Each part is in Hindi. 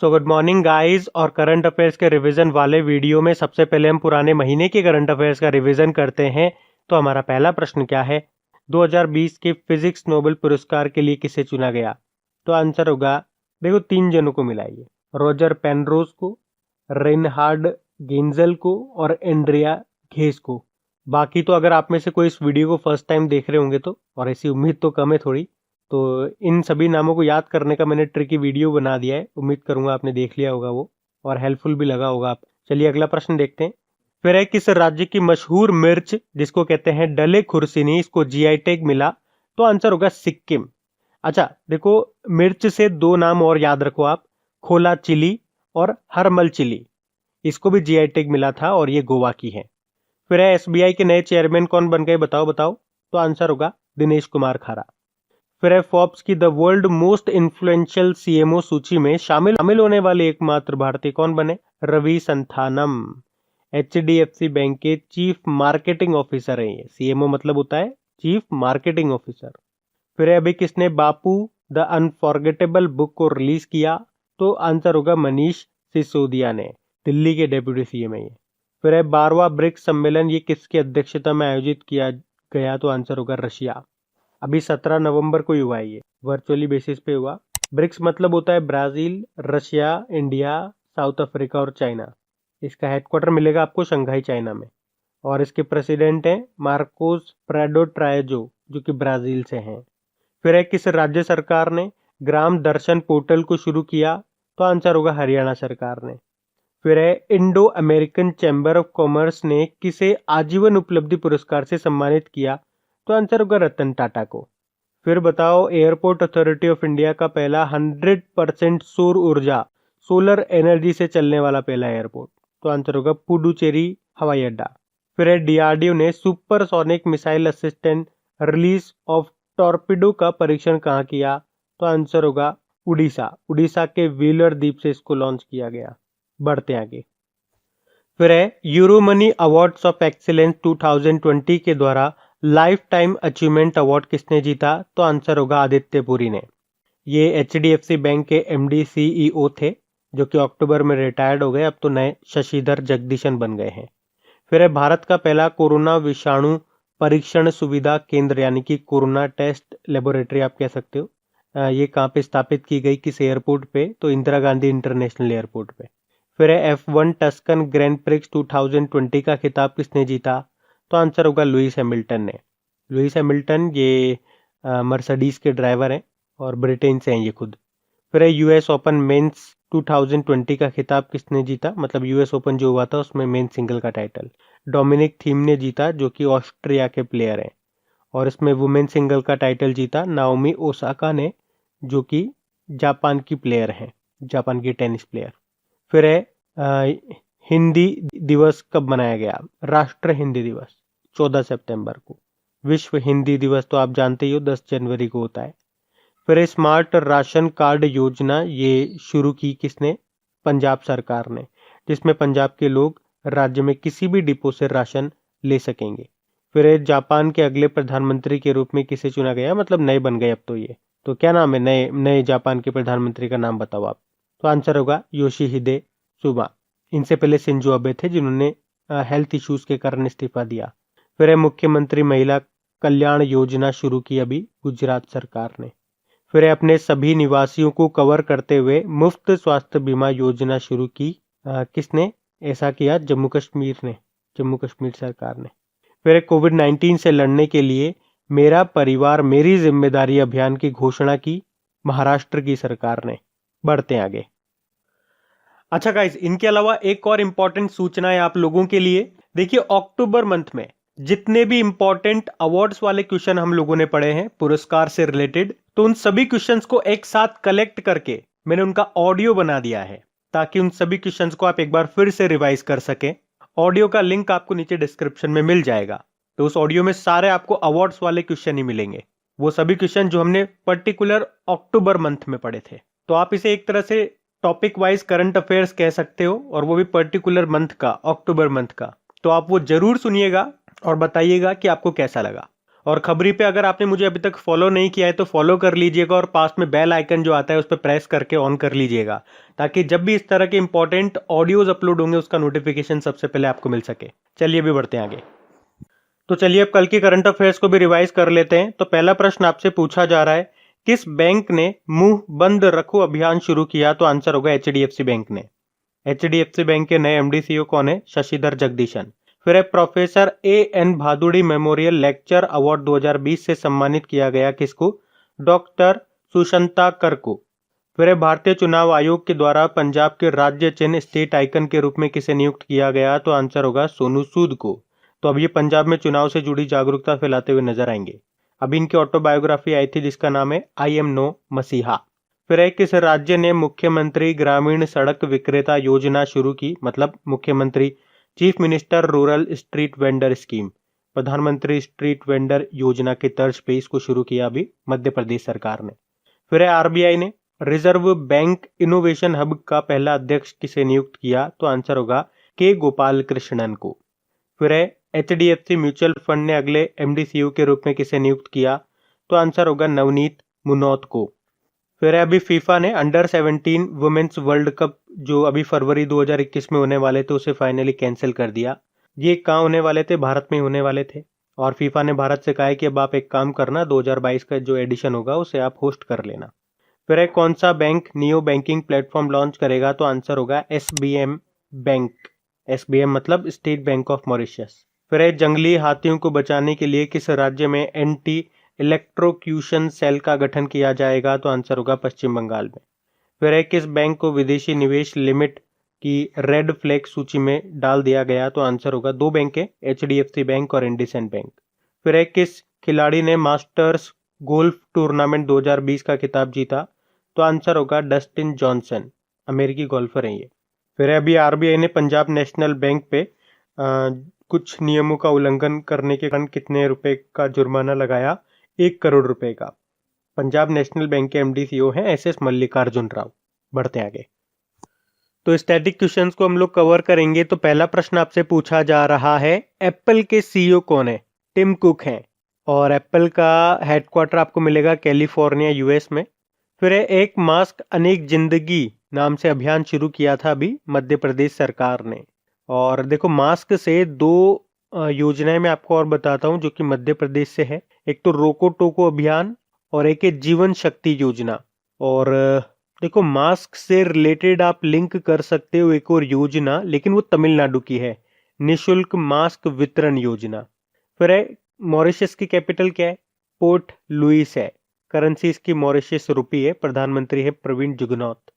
So good morning guys. और करंट अफेयर्स के रिवीजन वाले वीडियो में सबसे पहले हम पुराने महीने के करंट अफेयर्स का रिवीजन करते हैं। तो हमारा पहला प्रश्न क्या है? 2020 के फिजिक्स नोबेल पुरस्कार के लिए किसे चुना गया? तो आंसर होगा, देखो 3 जनों को मिला ये, रॉजर पेनरोज को, रेनहार्ड गेंजल को और एंड्रिया घेस को। बाकी तो अगर आप में से कोई इस वीडियो को फर्स्ट टाइम देख रहे होंगे तो, और ऐसी उम्मीद तो कम है थोड़ी, तो इन सभी नामों को याद करने का मैंने ट्रिकी वीडियो बना दिया है। उम्मीद करूंगा आपने देख लिया होगा वो, और हेल्पफुल भी लगा होगा आप। चलिए अगला प्रश्न देखते हैं। फिर है, किस राज्य की मशहूर मिर्च जिसको कहते हैं डले खुर्सिनी, इसको जीआई टैग मिला? तो आंसर होगा सिक्किम। अच्छा देखो, मिर्च से 2 नाम और याद रखो आप, खोला चिली और हरमल चिली। इसको भी जीआई टैग मिला था और ये गोवा की है। फिर है, एसबीआई के नए चेयरमैन कौन बन गए? बताओ बताओ। तो आंसर होगा दिनेश कुमार खारा। फिर है, फोर्ब्स की the world most influential CMO सूची में शामिल होने वाले एकमात्र भारतीय कौन बने? रवि संथानम। एचडीएफसी बैंक के चीफ मार्केटिंग ऑफिसर हैं ये। सीएमओ मतलब होता है चीफ मार्केटिंग ऑफिसर। फिर है, अभी किसने बापू द अनफॉरगेटेबल बुक को रिलीज किया? तो आंसर होगा मनीष सिसोदिया ने, दिल्ली के डेप्यूटी सीएम है ये। फिर है, 12वां ब्रिक्स सम्मेलन ये किसकी अध्यक्षता में आयोजित किया गया? तो आंसर होगा रशिया। अभी 17 नवंबर को ही हुआ है ये, वर्चुअली बेसिस पे हुआ। ब्रिक्स मतलब होता है Brazil, Russia, India, south Africa और चाइना। इसका हेडक्वार्टर मिलेगा आपको शंघाई चाइना में, और इसके प्रेसिडेंट हैं मार्कोस प्राडो ट्रायजो, जो कि ब्राजील से हैं। फिर है, किस राज्य सरकार ने ग्राम दर्शन पोर्टल को शुरू किया? तो आंसर होगा हरियाणा सरकार ने। फिर है, Indo American chamber of commerce ने किसे आजीवन उपलब्धि पुरस्कार से सम्मानित किया? तो आंसर होगा रतन टाटा को। फिर बताओ, एयरपोर्ट अथॉरिटी ऑफ इंडिया का पहला 100% सौर ऊर्जा, सोलर एनर्जी से चलने वाला पहला एयरपोर्ट? तो आंसर होगा पुडुचेरी हवाई अड्डा। फिर है, डीआरडीओ ने supersonic missile assistant release of torpedo का परीक्षण कहाँ किया? तो आंसर होगा उड़ीसा के व्हीलर द्वीप से इसको लॉन्च किया गया। बढ़ते आगे। फिर है, यूरोमनी अवार्ड्स ऑफ एक्सीलेंस 2020 के द्वारा लाइफ टाइम अचीवमेंट अवार्ड किसने जीता? तो आंसर होगा आदित्य पुरी ने। ये एचडीएफसी बैंक के एमडी सीईओ थे, जो कि अक्टूबर में रिटायर्ड हो गए। अब तो नए शशिधर जगदीशन बन गए हैं। फिर है, भारत का पहला कोरोना विषाणु परीक्षण सुविधा केंद्र यानी कि कोरोना टेस्ट लेबोरेटरी आप कह सकते हो, ये कहाँ पे स्थापित की गई, किस एयरपोर्ट पे? तो इंदिरा गांधी इंटरनेशनल एयरपोर्ट पे। फिर है, F1 टस्कन ग्रैंड प्रिक्स 2020 का खिताब किसने जीता? तो आंसर होगा लुइस हैमिल्टन ने। लुइस हैमिल्टन ये मर्सिडीज के ड्राइवर हैं और ब्रिटेन से हैं ये खुद। फिर है, यूएस ओपन मेंस 2020 का खिताब किसने जीता? मतलब यूएस ओपन जो हुआ था उसमें मेन सिंगल का टाइटल डोमिनिक थीम ने जीता, जो कि ऑस्ट्रिया के प्लेयर हैं। और इसमें वुमेन सिंगल का टाइटल जीता नाओमी ओसाका ने, जो कि जापान की प्लेयर हैं, जापान की टेनिस प्लेयर। फिर है, हिंदी दिवस कब मनाया गया? राष्ट्र हिंदी दिवस 14 सितंबर को। विश्व हिंदी दिवस तो आप जानते ही हो 10 जनवरी को होता है। फिर स्मार्ट राशन कार्ड योजना ये शुरू की किसने? पंजाब सरकार ने, जिसमें पंजाब के लोग राज्य में किसी भी डिपो से राशन ले सकेंगे। फिर जापान के अगले प्रधानमंत्री के रूप में किसे चुना गया? मतलब नए बन गए अब तो ये। तो क्या नाम है नए नए जापान के प्रधानमंत्री का? नाम बताओ आप। तो आंसर होगा योशिहिदे सुगा। इनसे पहले शिंजो अबे थे, जिन्होंने हेल्थ इश्यूज के कारण इस्तीफा दिया। फिर है, मुख्यमंत्री महिला कल्याण योजना शुरू की अभी गुजरात सरकार ने। फिर है, अपने सभी निवासियों को कवर करते हुए मुफ्त स्वास्थ्य बीमा योजना शुरू की किसने ऐसा किया? जम्मू कश्मीर ने, जम्मू कश्मीर सरकार ने। फिर कोविड-19 से लड़ने के लिए मेरा परिवार मेरी जिम्मेदारी अभियान की घोषणा की महाराष्ट्र की सरकार ने। बढ़ते आगे। अच्छा गाइस, इनके अलावा एक और इंपॉर्टेंट सूचना है आप लोगों के लिए। देखिए, अक्टूबर मंथ में जितने भी इंपॉर्टेंट अवार्ड्स वाले क्वेश्चन हम लोगों ने पढ़े हैं पुरस्कार से रिलेटेड, तो उन सभी क्वेश्चंस को एक साथ कलेक्ट करके मैंने उनका ऑडियो बना दिया है, ताकि उन सभी क्वेश्चंस को आप एक बार फिर से रिवाइज कर सकें। ऑडियो का लिंक आपको नीचे डिस्क्रिप्शन में मिल जाएगा। तो उस ऑडियो में सारे आपको अवार्ड्स वाले क्वेश्चन ही मिलेंगे, वो सभी क्वेश्चन जो हमने पर्टिकुलर अक्टूबर मंथ में पढ़े थे। तो आप इसे एक तरह से टॉपिक वाइज करंट अफेयर्स कह सकते हो, और वो भी पर्टिकुलर मंथ का, अक्टूबर मंथ का। तो आप वो जरूर सुनिएगा और बताइएगा कि आपको कैसा लगा। और खबरी पे अगर आपने मुझे अभी तक फॉलो नहीं किया है तो फॉलो कर लीजिएगा और पास में बेल आइकन जो आता है उस पर प्रेस करके ऑन कर लीजिएगा, ताकि जब भी इस तरह के इंपॉर्टेंट ऑडियोज अपलोड होंगे उसका नोटिफिकेशन सबसे पहले आपको मिल सके। चलिए अभी बढ़ते हैं आगे। तो चलिए अब कल की करंट अफेयर्स को भी रिवाइज कर लेते हैं। तो पहला प्रश्न आपसे पूछा जा रहा है, किस बैंक ने मुंह बंद रखो अभियान शुरू किया? तो आंसर होगा एचडीएफसी बैंक ने। एचडीएफसी बैंक के नए एमडी सीईओ कौन है? शशिधर जगदीशन। फिर है, professor A N Bhaduri memorial lecture award 2020 से सम्मानित किया गया किसको? डॉक्टर सुशांता कर को। फिर है, भारतीय चुनाव आयोग के द्वारा पंजाब के राज्य चिन्ह स्टेट आइकन के रूप में किसे नियुक्त किया गया? तो आंसर होगा सोनू सूद को। तो अब ये पंजाब में चुनाव से जुड़ी जागरूकता फैलाते हुए नजर आएंगे। अभी इनकी ऑटोबायोग्राफी आई थी जिसका नाम है आई एम नो मसीहा। फिर है, किस राज्य ने मुख्यमंत्री ग्रामीण सड़क विक्रेता योजना शुरू की? मतलब मुख्यमंत्री chief minister rural street vendor scheme, प्रधानमंत्री स्ट्रीट वेंडर योजना की तर्ज पे इसको शुरू किया अभी मध्य प्रदेश सरकार ने। फिर है, आरबीआई ने रिजर्व बैंक इनोवेशन हब का पहला अध्यक्ष किसे नियुक्त किया? तो आंसर होगा के गोपाल कृष्णन को। फिर है, एचडीएफसी म्यूचुअल फंड ने अगले एमडीसीयू के रूप में किसे नियुक्त किया? तो आंसर होगा नवनीत मुनोत को। फिर है, अभी फीफा ने अंडर 17 वुमेन्स वर्ल्ड कप जो अभी फरवरी 2021 में होने वाले थे उसे फाइनली कैंसिल कर दिया। ये कहाँ होने वाले थे? भारत में होने वाले थे। और फीफा ने भारत से कहा है कि अब आप एक काम करना, 2022 का जो एडिशन होगा उसे आप होस्ट कर लेना। फिर है, कौन सा bank neo banking platform launch करेगा? तो आंसर होगा एसबीएम बैंक। एसबीएम मतलब स्टेट बैंक ऑफ मॉरिशस। फिर है, जंगली हाथियों को बचाने के लिए किस राज्य में एंटी इलेक्ट्रोक्यूशन सेल का गठन किया जाएगा? तो आंसर होगा पश्चिम बंगाल में। फिर है, किस बैंक को विदेशी निवेश लिमिट की रेड फ्लैग सूची में डाल दिया गया? तो आंसर होगा दो बैंक है, एचडीएफसी बैंक और इंडसइंड बैंक। फिर है, किस खिलाड़ी ने मास्टर्स गोल्फ टूर्नामेंट 2020 का खिताब जीता? तो आंसर होगा डस्टिन जॉनसन, अमेरिकी गोल्फर हैं ये। फिर है, अभी आरबीआई ने पंजाब नेशनल बैंक पे कुछ नियमों का उल्लंघन करने के कारण कितने रुपए का जुर्माना लगाया? 1 करोड़ रुपए का। पंजाब नेशनल बैंक के एमडी सीईओ हैं एसएस मल्लिकार्जुन राव। बढ़ते आगे। तो स्टैटिक क्वेश्चंस को हम लोग कवर करेंगे। तो पहला प्रश्न आपसे पूछा जा रहा है, एप्पल के सीईओ कौन है? टिम कुक हैं। और एप्पल का हेडक्वार्टर आपको मिलेगा कैलिफोर्निया यूएस में। फिर है, एक मास्क अनेक जिंदगी नाम से अभियान शुरू किया था अभी मध्य प्रदेश सरकार ने। और देखो, मास्क से दो योजनाएं मैं आपको और बताता हूं जो कि मध्य प्रदेश से है। एक तो रोको टोको अभियान और एक है जीवन शक्ति योजना। और देखो, मास्क से रिलेटेड आप लिंक कर सकते हो एक और योजना, लेकिन वो तमिलनाडु की है, निशुल्क मास्क वितरण योजना। फिर है, मॉरिशस की कैपिटल क्या है? पोर्ट लुइस है। करेंसी इसकी मॉरिशस रुपी है। प्रधानमंत्री है प्रवीण जुगनौथ।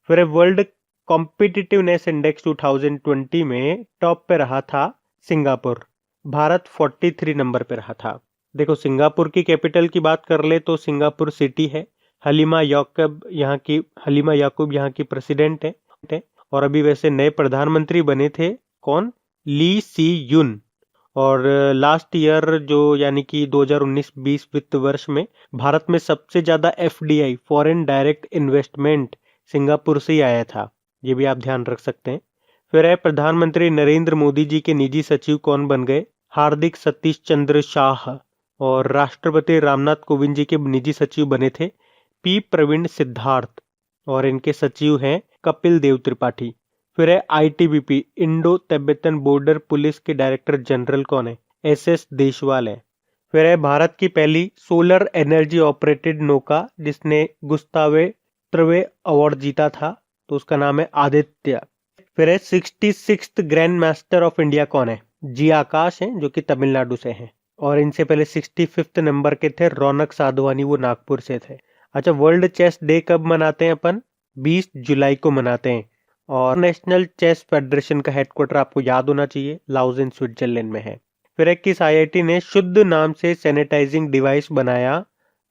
फिर है, वर्ल्ड कॉम्पिटिटिवनेस इंडेक्स 2020 में टॉप पे रहा था सिंगापुर। भारत 43 नंबर पे रहा था। देखो, सिंगापुर की कैपिटल की बात कर ले तो सिंगापुर सिटी है। हलीमा याकूब यहाँ की प्रेसिडेंट है। और अभी वैसे नए प्रधानमंत्री बने थे, कौन? ली सी युन। और लास्ट ईयर जो यानी कि 2019-20 वित्त वर्ष में भारत में सबसे ज्यादा FDI foreign direct investment Singapore से ही आया था। ये भी आप ध्यान रख सकते हैं। फिर है, प्रधानमंत्री नरेंद्र मोदी जी के निजी सचिव कौन बन गए? हार्दिक सतीश चंद्र शाह। और राष्ट्रपति रामनाथ कोविंद जी के निजी सचिव बने थे पी प्रवीण सिद्धार्थ। और इनके सचिव हैं कपिल देव त्रिपाठी। फिर है, ITBP Indo Tibetan border police के डायरेक्टर जनरल कौन है? एसएस देशवाल है। फिर है, भारत की पहली सोलर एनर्जी ऑपरेटेड नौका जिसने गुस्तावे त्रिवे अवार्ड जीता था, तो उसका नाम है आदित्य। फिर है, 66th grand master of India कौन है? जी आकाश हैं, जो कि तमिलनाडु से हैं। और इनसे पहले 65th नंबर के थे रौनक साधवानी, वो नागपुर से थे। अच्छा, वर्ल्ड चेस डे कब मनाते हैं अपन? 20 जुलाई को मनाते हैं। और नेशनल चेस फेडरेशन का हेडक्वार्टर आपको याद होना चाहिए, लाउजेन स्विट्जरलैंड में है। फिर एक, किस आईआईटी ने शुद्ध नाम से सैनिटाइजिंग डिवाइस बनाया?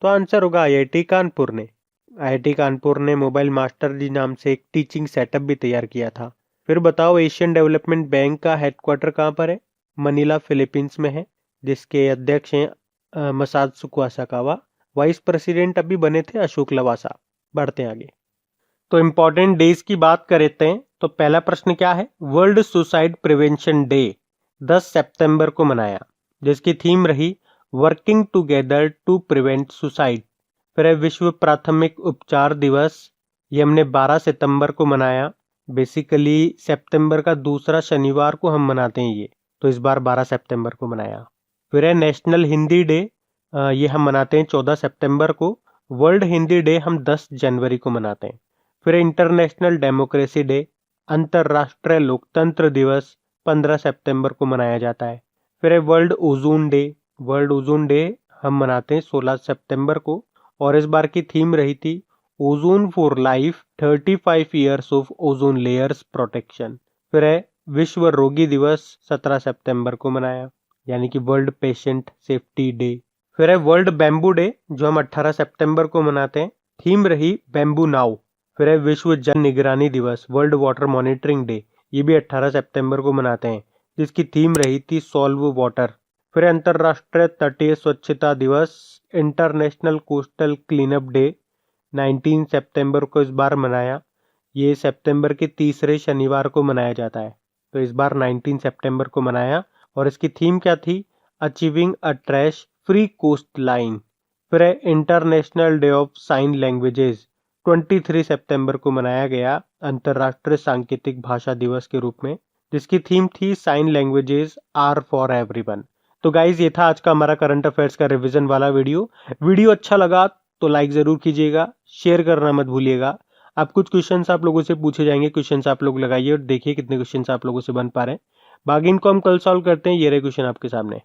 तो आंसर होगा आईआईटी कानपुर ने। आईआईटी कानपुर ने मोबाइल मास्टर जी नाम से एक टीचिंग सेटअप भी तैयार किया था। फिर बताओ, एशियन डेवलपमेंट बैंक का हेडक्वार्टर कहाँ पर है? मनीला फिलीपींस में है, जिसके अध्यक्ष हैं मसात्सुको असाकावा। वाइस प्रेसिडेंट अभी बने थे अशोक लवासा। बढ़ते हैं आगे। तो इम्पोर्टेंट डेज की बात करते हैं। तो पहला प्रश्न क्या है? वर्ल्ड सुसाइड प्रिवेंशन डे 10 सितंबर को मनाया, जिसकी थीम रही working together to prevent suicide. फिर है विश्व प्राथमिक उपचार दिवस, ये हमने 12 सितंबर को मनाया। बेसिकली सितंबर का दूसरा शनिवार को हम मनाते हैं ये, तो इस बार 12 सितंबर को मनाया। फिर है नेशनल हिंदी डे, ये हम मनाते हैं 14 सितंबर को। वर्ल्ड हिंदी डे हम 10 जनवरी को मनाते हैं। फिर है इंटरनेशनल डेमोक्रेसी डे, अंतर्राष्ट्रीय लोकतंत्र दिवस 15 सितंबर को मनाया जाता है। फिर है world ozone day, world ozone day हम मनाते हैं 16 सितंबर को, और इस बार की थीम रही थी ozone for life 35 years of ozone layers protection. फिर है विश्व रोगी दिवस 17 सितंबर को मनाया, यानी कि वर्ल्ड पेशेंट सेफ्टी डे। फिर है वर्ल्ड बैम्बू डे, जो हम 18 सितंबर को मनाते हैं, थीम रही बैम्बू नाउ। फिर है विश्व जल निगरानी दिवस, वर्ल्ड वाटर मॉनिटरिंग डे, ये भी 18 सितंबर को मनाते हैं, जिसकी थीम रही थी सॉल्व वाटर। फिर अंतर्राष्ट्रीय तटीय स्वच्छता दिवस, इंटरनेशनल कोस्टल क्लीनअप डे 19 सितंबर को इस बार मनाया। ये सितंबर के तीसरे शनिवार को मनाया जाता है, तो इस बार 19 सितंबर को मनाया, और इसकी थीम क्या थी, achieving a trash free coastline. फिर है international day of sign languages, 23 सितंबर को मनाया गया अंतर्राष्ट्रीय सांकेतिक भाषा दिवस के रूप में, जिसकी थीम थी sign languages are for everyone. तो गाइज ये था आज का हमारा करंट अफेयर्स का रिवीजन वाला वीडियो अच्छा लगा तो लाइक जरूर कीजिएगा, शेयर करना मत भूलिएगा। आप कुछ क्वेश्चंस आप लोगों से पूछे जाएंगे, क्वेश्चंस आप लोग लगाइए और देखिए कितने क्वेश्चंस आप लोगों से बन पा रहे हैं। बाकी इनको हम कल सॉल्व करते हैं। ये रहे क्वेश्चन आपके सामने।